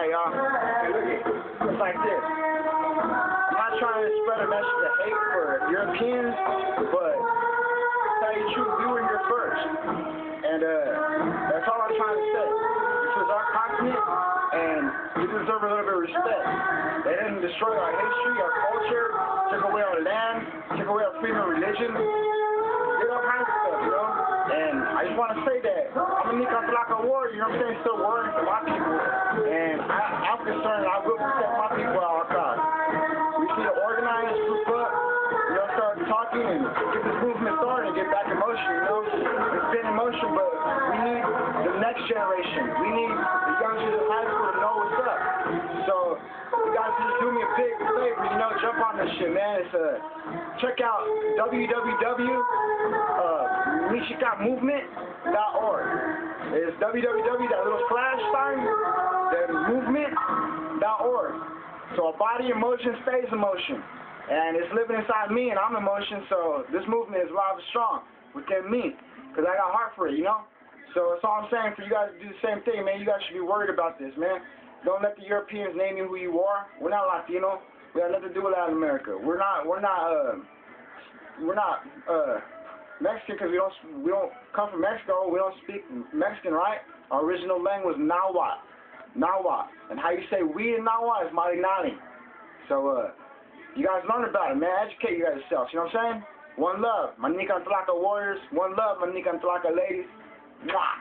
Alright, y'all. Hey, look it. It's like this. I'm not trying to spread a message of hate for Europeans, but to tell you the truth, we were here first. And that's all I'm trying to say. This was our continent, and we deserve a little bit of respect. They didn't destroy our history, our culture, took away our land, took away our freedom of religion, did all kinds of stuff, you know? And I just want to say that I'm a Nicaragua warrior, you know what I'm saying? Still worrying for my people. And I'm concerned I will protect my people at all costs. We need to organize, group up, you know, start talking and get this movement started and get back in motion, you know? It's been in motion, but we need the next generation. We need the youngsters in high school to know what's up. So, you guys just do me a big favor, you know, jump on this shit, man. It's check out www.michiganmovement.org. It's www.movement.org. So a body in motion stays in motion. And it's living inside me, and I'm in motion, so this movement is alive and strong within me. Because I got heart for it, you know? So that's all I'm saying for you guys to do the same thing, man. You guys should be worried about this, man. Don't let the Europeans name you who you are. We're not Latino. We have nothing to do with Latin America. We're not Mexican because we don't come from Mexico. We don't speak Mexican, right? Our original language was Nahuatl. Nahuatl. And how you say we in Nahuatl is Marinali. So, you guys learn about it, man. Educate you guys yourselves. You know what I'm saying? One love. My Nicaragua warriors. One love, my Nicaragua ladies. Mwah.